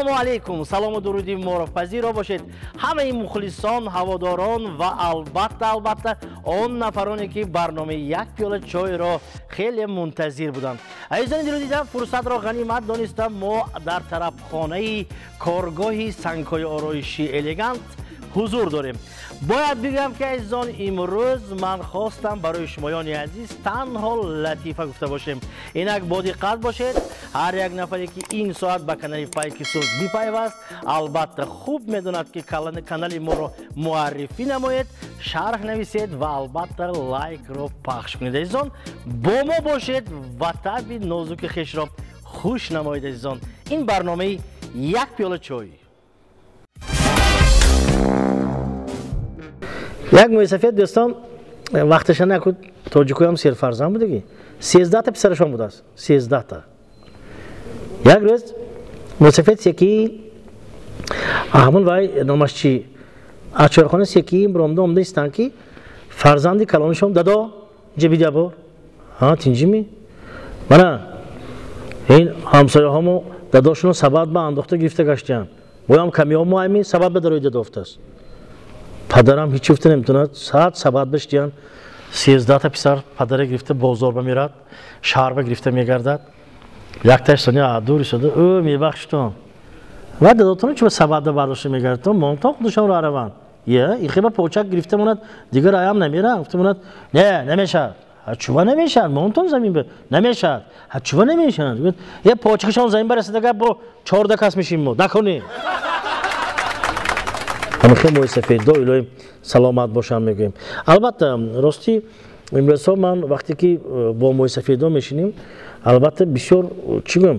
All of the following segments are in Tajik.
Салому алейкум, салому дуруди мурофпазиро бошед ҳамаи мухлисон, ҳаводорон ва албатта он нафароне ки барномаи як пиёла чойро хеле мунтазир буданд. Азизони дилдида, фурсатро ғанимат донистам мо дар тарабхонаи коргоҳи сангҳои ороиши элегант ҳузур дорем. Бояд бигӯям ки азизон, имрӯз ман хостам барои шумоёни азиз танҳо латифа гуфта бошем. Инак бодиққат бошед, ҳар як нафаре ки ин соат ба канали Пайки Суғд бипайваст, албатта хуб медонад ки канали моро муаррифӣ намоед, шарҳ нависед ва албатта лайкро пахш кунед. Азизон, бо мо бошед ва таби нозуки хешро хуш намоед. Азизон, ин барномаи як пиёла чой. Як муисафет дӯстон, вақташа накуд тоҷикоям серфарзанд будаги 13 та писарашон будааст. 13 та. Як рӯз муисафет секи ҳамин вай номаш чи ачорхона секи бромда омда истанд ки фарзанди калонашон дадо ҷабида бор. Ҳа тинҷими? Мана ин ҳамсояҳомо дадошуно сабад ба андохта гирифта гаштиянд. Боям камиёмо ами сабад ба дарои дадофтааст. Падарам ҳеҷ гуфта наметавонад, саат сабад баштиян 13 та писар падара гирифта бозорба мерад, шаҳрба гирифта мегардад. Якташ соня дур истода, ӯ мебахштон. Ва дадотон чӣ ба сабада бардошта мегардад, монтон худашонро араванд. Я, ихиба почак гирифта монад, дигар аям намерам, гуфта монад, не, намешад. Ҳачува намешад, монтон замин бе, намешад. Ҳачува намешад. Я почакашон замин барасадага бо 14 кас мешим мо, накони. ҳамихе муисафедо илоҳи саломат бошам мегӯем. Албатта рости имрӯзҳо ман вақте ки бо муисафедо мешинем, албатта бисёр чӣ гӯям,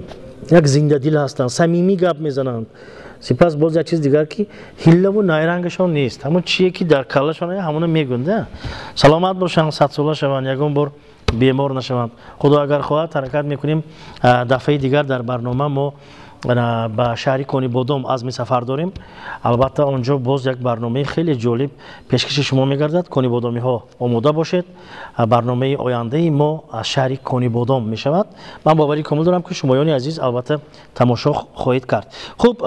як зиндадил ҳастанд, самимӣ гап мезананд. Сипас боз як чиз дигар ки ҳиллаву найрангашон нест. Ҳамон чие ки дар каллашон ҳамона мегӯнд. Саломат бошанд, садсола шаванд, ягон бор бемор нашаванд. Худо агар хоҳад ҳаракат мекунем, дафъаи дигар дар барнома мо ба шаҳри Кони Бодом азми сафар дорем. Албатта онҷо боз як барномаи хеле ҷолиб пешкаши шумо мегардад. Кони Бодомиҳо омода бошед. Барномаи ояндаи мо аз шаҳри Кони Бодом мешавад. Ман боварӣ комил дорам ки шумоёни азиз албатта тамошо хоҳед кард. Хуб,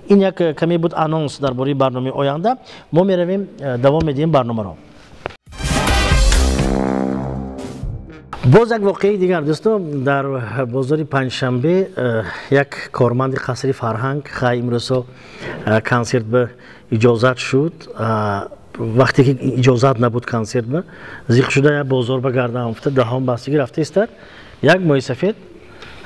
ин як каме буд анонс дар бораи барномаи оянда. Мо меравем давом медиҳем барномаро. боз як воқеаи дигар дӯстон, дар бозори панҷшанбе як корманди қасри фарҳанг хай имрӯзҳо консерт ба иҷозат шуд. Вақте ки иҷозат набуд консерт ба зиқ шуда як бозор ба гардан офта, даҳон бастагӣ рафта истад. Як муисафед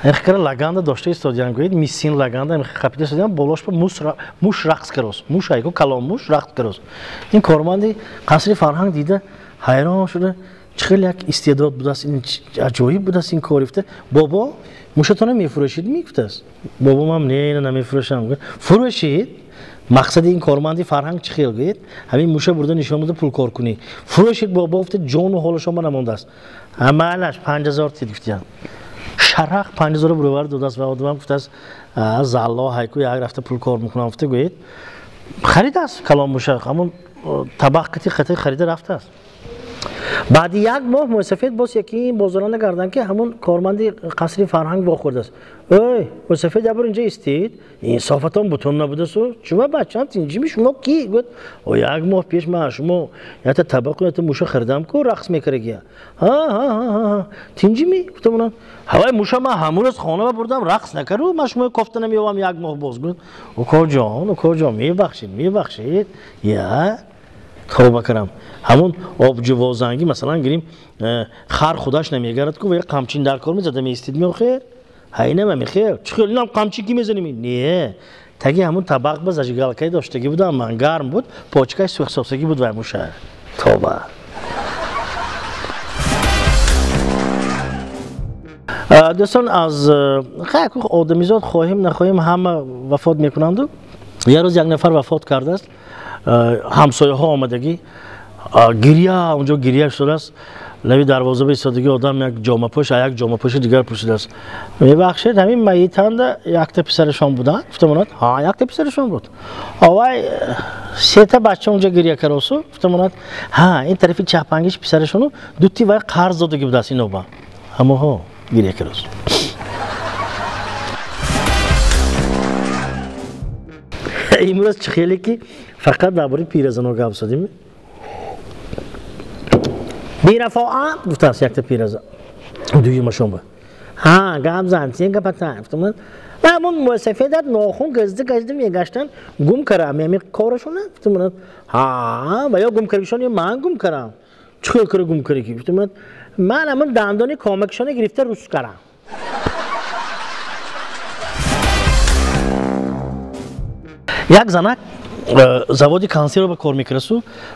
хикара лаганда дошта истодиян, гӯед мисин лаганда хапида истодиян, болош ба муш рақс карос, муш айко калон муш рақс карос. Ин корманди қасри фарҳанг дида ҳайрон шуда, чӣ як истеъдод будааст, ин аҷоиб будааст ин кор. Гуфта, бобо мушатона мефурӯшид? Мегуфтааст. Бобо ман не, ина намефурӯшам. Фурӯшид? Мақсади ин корманди фарҳанг чӣ хел гӯед? Ҳамин муша бурда нишон дада пулкор кунӣ. Фурӯшид бобо, гуфта ҷону ҳолашон намондааст. Амалаш 5000 тид гуфтиян. Шарақ 5000 буровар додааст ва одамам гуфтааст залло ҳайку як рафта пулкор мекунам. Гуфта гӯед харидааст калон муша, ҳамон табаққати хати харида рафтааст. баъди як моҳ муисафед бос яки бозоранда гарданд ки ҳамон корманди қасри фарҳанг вохӯрдааст. ой муисафед ябор инҷа истед, инсофатон бутун набудасу, чума бачан тинҷими шумо ки? Гӯд як моҳ пеш ман шумо якта табақу якта муша харидам ку рақс мекарагия. Тинҷими? гуфтамонам ҳавай муша ман ҳамун рӯз хона бурдам рақс накарду, ман шумо кофта намеёвам як моҳ боз. Гӯд укоҷон мебахшед я توبه کردم همون آبجوازنگی مثلا گریم خر خودش نمیگرد که و یک قمچین در کار میزده میستید میخیر هینه میخیر چخیل اینم قمچین کی میزنیم نه تگی همون طبق باز اجگالکای داشتگی بود من گرم بود پاچکای سوخت سبزگی بود و موشه توبه دوستان از خیلی آدمیزاد خواهیم نخواهیم همه وفات میکنند و یه روز یک نفر وفات کرده است همسایه ها آمدگی گریه اونجا گریه شده است لبی دروازه به ایستادگی آدم یک جامه پوش دیگر پوشیده است میبخشید همین میتند یک تا پسرشان بودن گفتمونات ها یک تا پسرشان بود آوای سه تا بچه اونجا گریه کردن گفتمونات ها این طرفی چپنگیش پسرشونو دوتی وای قرض دادگی بود است اینو با اما ها گریه کردن имрӯз чӣ хеле ки фақат дар бораи пиразано гап задем. Бирафоат гуфтааст якта пираза. Дуюмашон ба. Ҳа, гап зад, чӣ гапата? Гуфтам, ман муасафедат нохун газда мегаштан гум кардам, ями корашона? Гуфтам, ҳа, ва ё гум кардишон ё ман гум кардам. Чӣ хел кара гум карди ки? Гуфтам, ман ҳамон дандони комакшона гирифта рус кардам. Як занак заводи консерва кор мекунад.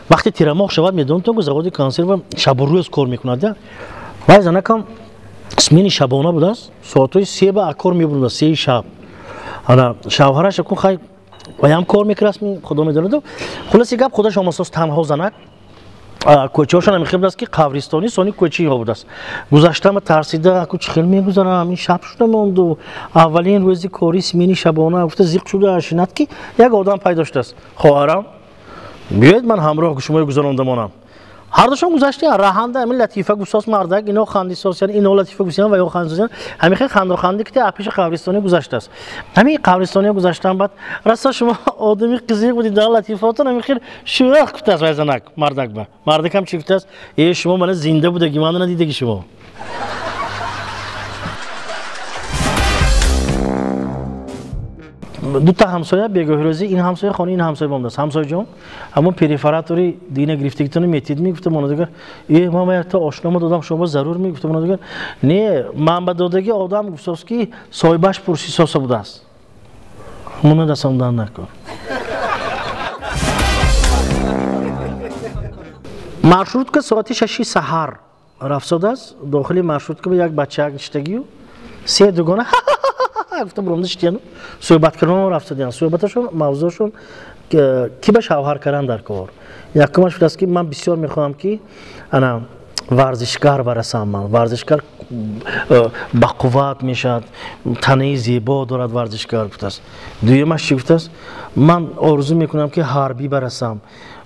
Вақти тирамоҳ шавад медонтон заводи консерва шабу рӯз кор мекунад. Вай занакам смени шабона будааст. Соатҳои 3 ба кор мебурд, 3 шаб. Ана шавҳараш кун хай ваям кор мекунад, худо медонад. Хулоси гап худаш омосос танҳо занак. Кӯчаҳошон намехеб аст ки қабристони сони кӯчиҳо будааст. Гузаштам тарсида, аку чӣ хел мегузарам, ин шаб шуда монду. Аввалин рӯзи кори смени шабона гуфта зиқ шуда шинад ки як одам пайдо шудааст. Хоҳарам, биёед ман ҳамроҳ шуморо гузарондамонам. Ҳардушон гузаштем раҳанда ҳамин Латифа гусос мардак, ино хандисос, яъни ино Латифа гусиан ва ё хандисос. Ҳамин хел хандоханди кита апеши қабристони гузаштааст. Ҳамин қабристони гузаштам бад раста шумо одами қизиқ будид дар Латифаотон ҳамин хел шӯх гуфтааст вай занак мардак ба. Мардакам чӣ гуфтааст? Шумо мана зинда будаги мана надидаги шумо. Дута ҳамсоя бегоҳирӯзӣ, ин ҳамсоя хони, ин ҳамсоя бомдааст. Ҳамсояҷон, ҳамон перифаратори дина гирифтагитони метид мегуфтам монадигар, ман ба якта ошнома додам, шумо зарур мегуфтам монадигар. Не, ман ба додаги одам гуфтааст ки соҳибаш пурсисоса будааст. Муна дастам дан накор. Маршрутка соати 6 саҳар рафсодааст. Дохили маршрутка ба як бачаак ништагию, 3 дугона гуфтам ромда шитияну сӯҳбат кардан рафтадиан. Сӯҳбаташон мавзӯъшон ки ба шавҳар кардан дар кор. Якумаш будааст ки ман бисёр мехоҳам ки ана варзишгар барасам. Ман варзишгар ба қувват мешавад, танаи зебо дорад варзишгар гуфтааст. Дуюмаш чӣ гуфтааст? Ман орзу мекунам ки ҳарбӣ барасам.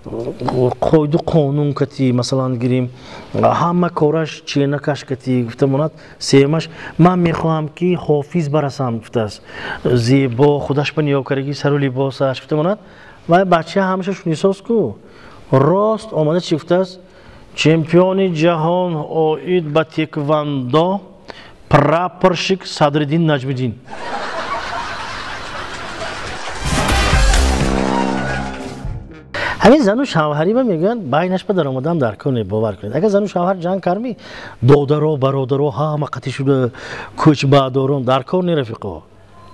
Қоиду қонун кати масалан гирим ҳама кораш ченакаш кати гуфтамонад. Сеюмаш ман мехоҳам ки хофиз барасам гуфтааст. Зебо худаш ба ниёбкараги сару либосаш гуфтамонад. Вай бача ҳамаша шунисос ку рост омада чӣ гуфтааст? Чемпиони ҷаҳон оид ба теквандо прапорщик Садриддин Наҷмиддин. ҳамин зану шавҳарӣ ба мегӯянд байнаш ба даромадан дар кор не бовар кунед. Агар зану шавҳар ҷанг карми додаро бародаро ҳама қатӣ шуда кӯчбаъдорон дар кор не рафиқо.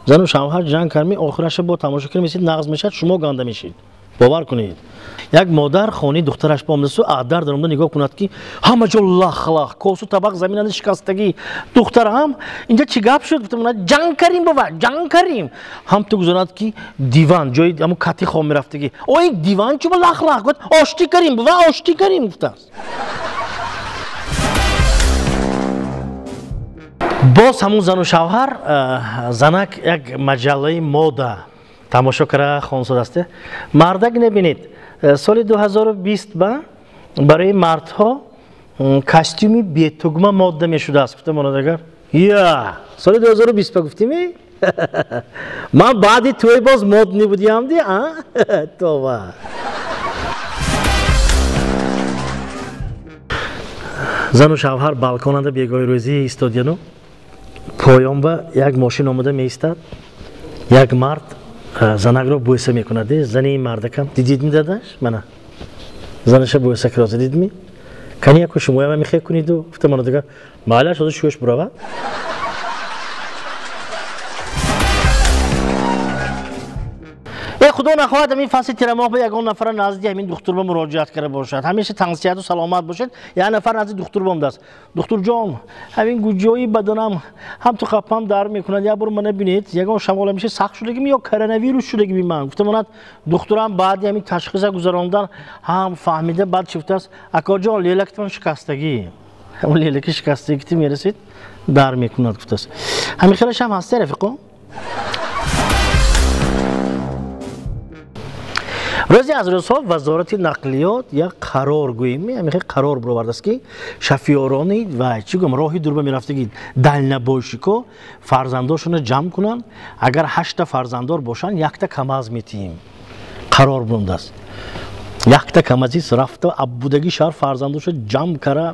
Зану шавҳар ҷанг карми охираша бо тамошокӣ месид нағз мешад, шумо ганда мешид. Бовар кунед. Як модар хони духтараш ба омадасу адар дар омада нигоҳ кунад ки ҳама ҷо лах косу табақ заминанда шикастагӣ. Духтарам инҷа чӣ гап шуд? Гуфтам ҷанг карим бова, ҷанг карим. Ҳам ту гузарад ки диван ҷои ҳамон кати хом мерафтагӣ. Ой диван чӯ ба лах гуфт ошти карим бова, ошти карим гуфтааст. Боз ҳамун зану шавҳар занак як маҷаллаи мода тамошо кара хонсодасте. Мардак набинед. Соли 2020 ба барои мардҳо костюми бетугма модда мешудааст. Гуфтам монадагар. Я, соли 2020 ба гуфтими? Ман баъди тӯй боз модни будиам ди, а? Това. Зану шавҳар балконанда бегоҳи рӯзӣ истодияну поён ба як мошин омада меистад. Як мард занакро буйса мекунад. Зани мардакам дидидми дадаш? Мана. Занаша буйса кироза дидми? Кани яко шумояма мехе куниду? Гуфтам монадагар. Майла шода шӯш бурава? худо нахоҳад ҳамин фасли тирамоҳ ба ягон нафар назди ҳамин духтурба муроҷиат карда бошад. Ҳамеша тансиҳату саломат бошед. Як нафар назди духтур бомдааст. Духтурҷон, ҳамин гуҷои баданам ҳам ту қапам дар мекунад. Як бор мана бинед, ягон шамол ҳамеша сахт шудагим ё коронавирус шудагими ман. Гуфтамонад духтурам баъди ҳамин ташхиса гузарондан ҳам фаҳмида баъд чӣ гуфтааст? Акоҷон лелактон шикастагӣ. ҳамон лелеки шикастагӣ ки мерасид дар мекунад гуфтааст. ҳамин хелаш ҳам ҳасте рафиқо? روزی از روزها وزارت نقلیات یک قرار گوییم همیشه قرار برآورده است که شفیارانی و چی گویم راهی دور به میرفتگی دلنباشی کو فرزنداشون جمع کنن اگر 8 فرزندار باشن 1 تا کم از میتیم قرار برنده است 1 تا کم از رفته ابودگی شهر فرزنداشو جمع کرده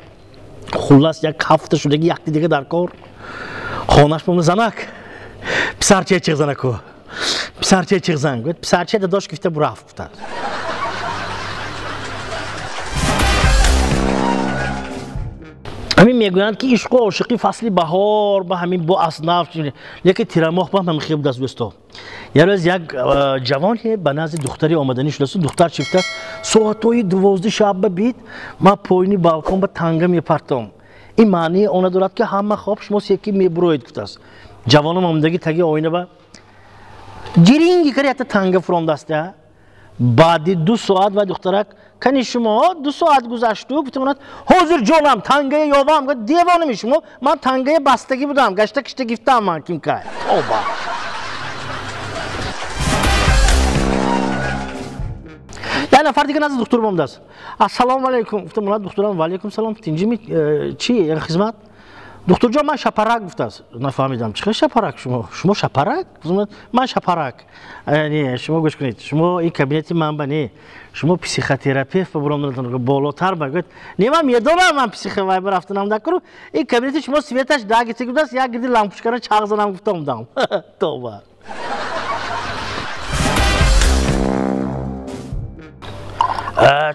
خلاص یک هفته شدگی 1 دیگه در کار خانش بمونه زنک پسرچه چیغ زنکو پسرچه چیغ زن گفت پسرچه داداش گفته برو رفت گفت همین میگویند که عشق و عاشقی فصل بهار با همین با اصناف یکی تیرماه با هم خیلی دست دوستا یه روز یک جوانی به نزد دختری آمدنی شده است دختر چی است ساعتای 12 شب بید ما پایینی بالکن با تنگه میپرتم این معنی اون دارد که همه خواب شما یکی میبروید گفته است جوانم آمدگی تگی آینه با جیرینگی کری حتی تنگه فرام دسته بعد 2 ساعت و دخترک کنی شما 2 ساعت گذشته گفتم حضور جانم تنگه یاوام گفت دیوانه می شما من تنگه بستگی بودم گشته کشته گفتم من کیم که توبه یه نفر دیگه نزد دکتر بام دست السلام علیکم گفتم دکترم و علیکم سلام تنجی چی یک خدمت دکتر جان من شپرک گفته است نفهمیدم چه شپرک شما شپرک من شپرک یعنی شما گوش کنید شما این کابینت منبع شما پسیخوتراپیست برام بالاتر بگید نه من میدونم من پسیخوای برفتم دکتر این کابینت شما سویتش داگیتی گفته است یک گردی لامپوشکار چاق زنم گفتم دام توبه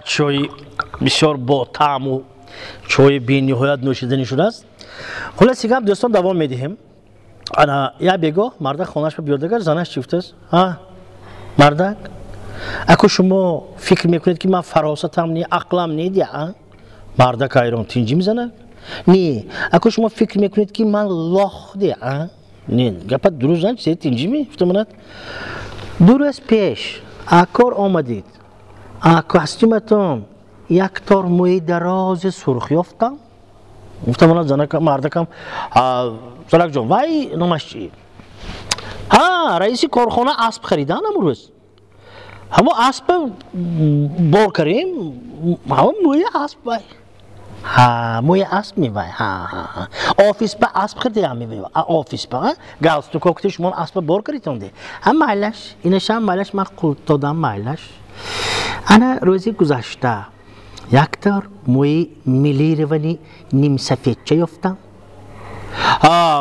چای بسیار با طعم و چای بی‌نهایت نوشیدنی شده است خلاص گپ دوستان دوام میدیم انا یا بگو مردک خونش بیاردگار زنش چی گفته است ها مردک اگه شما فکر میکنید که من فراستم نی عقلم نیدی مردک ایران تینجی میزنه نه اگه شما فکر میکنید که من لاخ دی نه گپ درست نه چه تینجی می گفتم درست پیش اکار آمدید کاستیمتون یک تار موی دراز سرخ یافتم گفتم زنک مردکم زنک جان وای نامش چی رئیس کارخانه اسب خریدن امروز همه اسب بار کردیم همه موی اسب وای موی اسب میوای آفیس به اسب خریدم میوای آفیس به گاز تو کوکتی شما اسب بار کردید هم مایلش اینش هم مایلش من قلت دادم مایلش انا روزی گذشته یک تار موی ملی روانی نیم سفید چه یافتم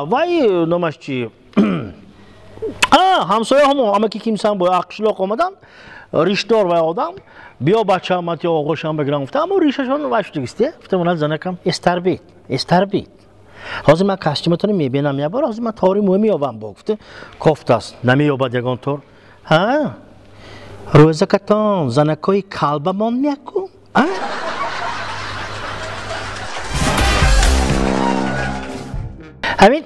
وای نامش چی همسایه همه که کیمسان با اقشلاق آمدن ریشدار و آدم بیا بچه همت یا آقاشم بگرم گفتم اما ریششان وشتگیسته گفتم زنکم استربید حاضر من کاستیمتون میبینم یه بار حاضر من تاری موی میابم با گفته کفت است نمیابد یکان طور روزه کتان زنکای کلبه من نیکو همین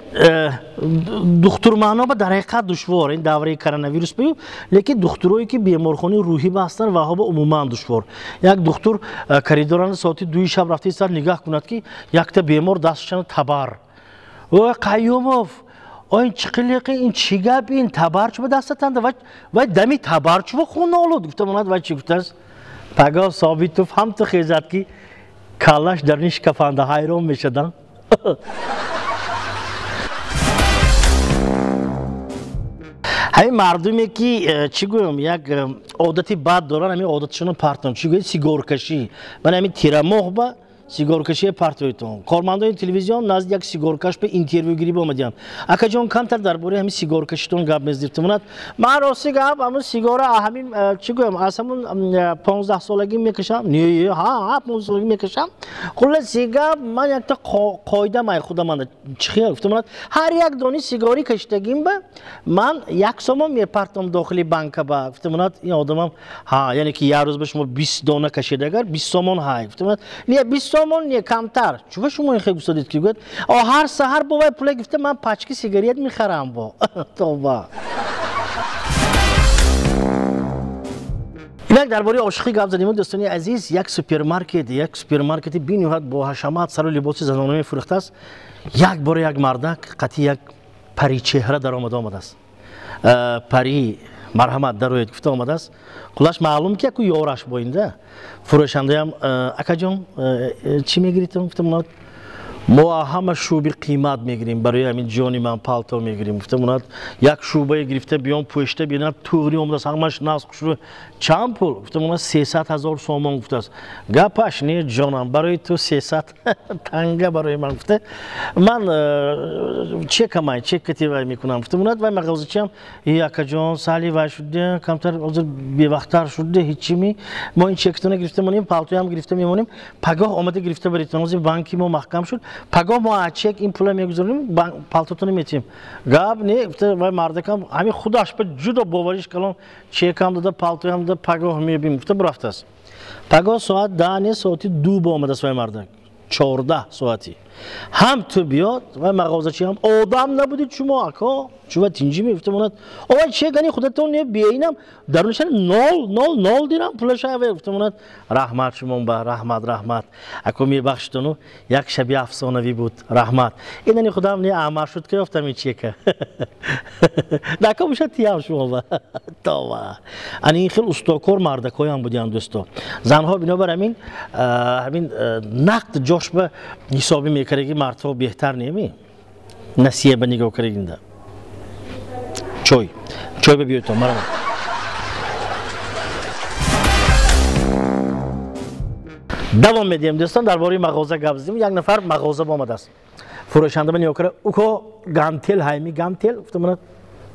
دکتر معنا با در حقیقت دشوار این دوره کرونا ویروس بیو لیکن دکترایی که بیمارخانه روحی هستند و ها عموما دشوار یک دکتر کریدوران ساعتی 2 شب رفته سر نگاه کند که یک تا بیمار دستشان تبر و قیوموف این چقلیقی این چی گپ این تبر چوب دستتند و دمی تبر چوب خون آلود گفتم و چی گفته است پگاه ثابتوف هم تو خیزد که کالش در نیش کفانده حیران میشدن همین مردمی که چی گویم یک عادتی بد دارن همین عادتشون پرتن چی گوید سیگار کشی من همین تیرماه با سیگار کشی پرتویتون کارمندان تلویزیون نزد یک سیگار کش به اینترویو گیری با اومدیم اگه جان کمتر درباره همین سیگار کشیتون گپ می‌زدیم من راستی گپ همون سیگار همین چی گویم اصلا 15 سالگی میکشم نه 15 سالگی میکشم کلا سیگار من یک تا قاعده مای خودم چی گفتم هر یک دانی سیگاری کشیدگیم به من 1 سوم میپرتم داخل بانک با گفتم این آدمم یعنی که یه روز به شما 20 دانه کشیدگر 20 سوم های گفتم نه 20 سومون نه کمتر چوب شما این خیلی گوش دادید که گفت هر سحر بابای پول گفته من پاچکی سیگاریت میخرم با توبه یک درباره عاشقی گپ زدیم دوستان عزیز یک سوپرمارکت بی‌نهایت با حشمت سر و لباس زنانه میفروخته است یک بار یک مردک قطعی یک پری چهره در آمده است پری марҳамат дароед гуфта омадааст. Хулас маълум ки аку ёраш бо инда фурӯшандаям акаҷон чӣ мегиред? Гуфта мо ҳама шӯби қимат мегирем, барои ҳамин ҷони ман палто мегирем. Гуфта як шӯбае гирифта биён пӯшта бинад туғри омадааст, ҳамаш насх шуда. Чанд пул? Гуфта 300,000 сомон. Гуфтааст гапаш не ҷонам, барои ту 300 танга барои ман. Гуфта ман чекамай чекати вай мекунам. Гуфта вай мағозачиам акаҷон сали вай шуда камтар ҳозир бевақтар шуда ҳичими мо ин чектона гирифта монем, палтоям гирифта мемонем, пагоҳ омада гирифта баритон ҳозир банки мо маҳкам шуд, пагоҳ мо чек ин пула мегузорем, палтотона метием. Гап не, гуфта вай мардакам ҳамин худаш ба ҷудо бовариш калон чекам дада, палтоям дада, пагоҳ мебинем. Гуфта бурафтааст. Пагоҳ соат 10 не соати 2 ба омадааст вай мардак. 14 соати. ҳам ту биёд вай мағозачиам одам набудед шумо ако? Чува тинҷими? Гуфта овай чекани худатон не беинам дарунашан 0 дирам пулашаве. Гуфта раҳмат шумо ба раҳмат ако мебахшитону як шаби афсонавӣ буд. Раҳмат инани худам не амал шуд ки ёфтам ин чека. дака боша тиям шумо ба това ани ин хел устокор мардакоям будиям дӯсто. Занҳо бинобар ҳамин нақд ҷош ба ҳисоби мекареги мардҳо беҳтар неми насия ба нигоҳ карегинда. Чой ба биёйтон марҳамат. давом медиҳем дӯстон, дар бораи мағоза гап зидем. Як нафар мағоза омадааст. фурӯшанда ба нигоҳ кара уко гантел ҳайми гантел? Гуфта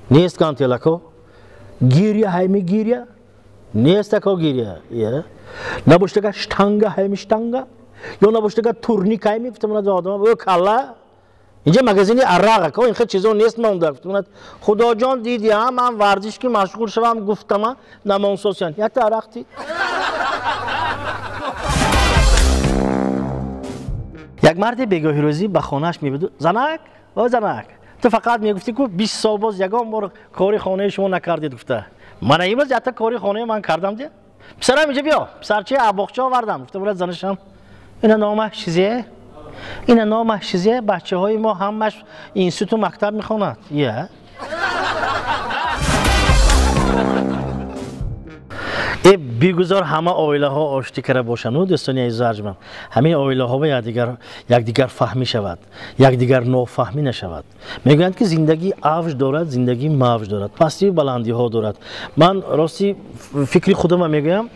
нест гантел ако. гиря ҳайми гиря? Нест ако гиря. набоштага штанга ҳайми штанга? ё набоштага турник ҳайми? Гуфта одам калла инҷа магазини арақ ако, ин хел чизо нест монда. худоҷон дидиам ман варзиш ки машғул шавам гуфтама намонсосиан якта арақ ти. як марди бегоҳирӯзӣ ба хонааш мебуд. Занак о занак, ту фақат мегуфти ку 20 сол боз ягон бор кори хонаи шумо накардед. Гуфта мана имрӯз якта кори хонаи ман кардам де. писарам инҷа биё, писарчи абоқча овардам. Гуфта занашам ина номаш чизе? ина номаш чизе? бачаҳои мо ҳамаш институту мактаб мехонад. бигузор ҳама оилаҳо ошти кара бошанд. дӯстони азизу арҷманд, ҳамин оилаҳо ба якдигар фаҳмӣ шавад, якдигар нофаҳмӣ нашавад. мегӯянд ки зиндагӣ авж дорад, зиндагӣ мавж дорад, пастиву баландиҳо дорад. ман рости фикри худама мегӯям,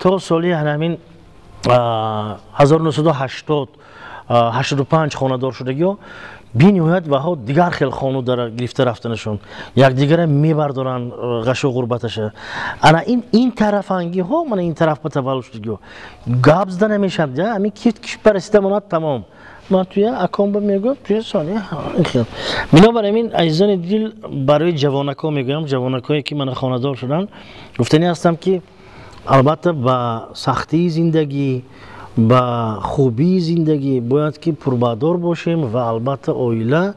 то соли ҳамин 1985 хонадор шудагиҳо бениҳоят ваҳо дигар хел хону дара гирифта рафтанашон, якдигара мебардоранд ғашу ғурбаташа. ана ин тарафангиҳо мана ин тараф ба таваллуд шудагиҳо гап зада намешавад. ҳамин кифт парасита монад тамом. ман туя акомба мегӯям туя сония хел. бинобар ҳамин азизони дил барои ҷавонакҳо мегӯям, ҷавонакҳое ки мана хонадор шуданд, гуфтанӣ ҳастам ки албатта ба сахтии зиндагӣ, ба хубии зиндагӣ бояд ки пурбадор бошем ва албатта оила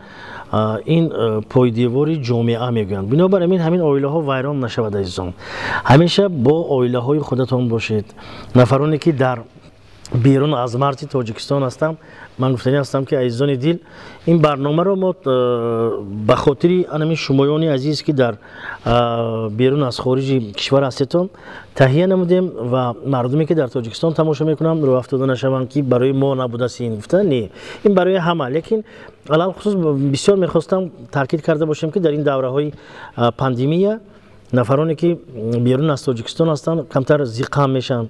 ин пойдевори ҷомеа мегӯянд. бинобар ҳамин оилаҳо вайрон нашавад азизон. ҳамеша бо оилаҳои худатон бошед. нафароне ки дар берун аз марзи тоҷикистон ҳастам, ман гуфтанӣ ҳастам ки азизони дил ин барномаро мо ба хотири анами шумоёни азиз ки дар берун аз хориҷи кишвар ҳастетон таҳия намудем ва мардуме ки дар тоҷикистон тамошо мекунам рӯ афтода нашаванд ки барои мо набудааст. ин гуфта не, ин барои ҳама. лекин алалхусус бисёр мехостам таъкид карда бошем ки дар ин давраҳои пандемия нафароне ки берун аз тоҷикистон ҳастанд камтар зиқам мешаванд.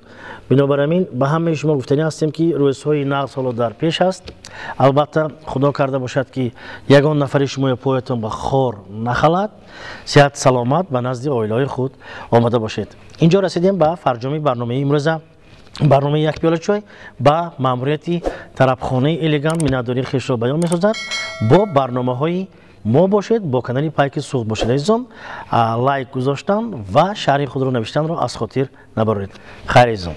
бинобар ҳамин ба ҳамаи шумо гуфтанӣ ҳастем ки рӯзҳои нағз ҳоло дар пеш аст. албатта худо карда бошад ки ягон нафари шумо поятон ба хор нахалад. сеҳат саломат ба назди оилаҳои худ омада бошед. инҷо расидем ба фарҷоми барномаи имрӯза. барномаи як пиёла чой ба маъмурияти тарабхонаи элегант миннатдории хешро баён месозад. бо барномаҳои мо бошед, бо канали Пайки Суғд бошед азизон. лайк гузоштан ва шарҳи худро навиштанро аз хотир набароред. хайр азизон.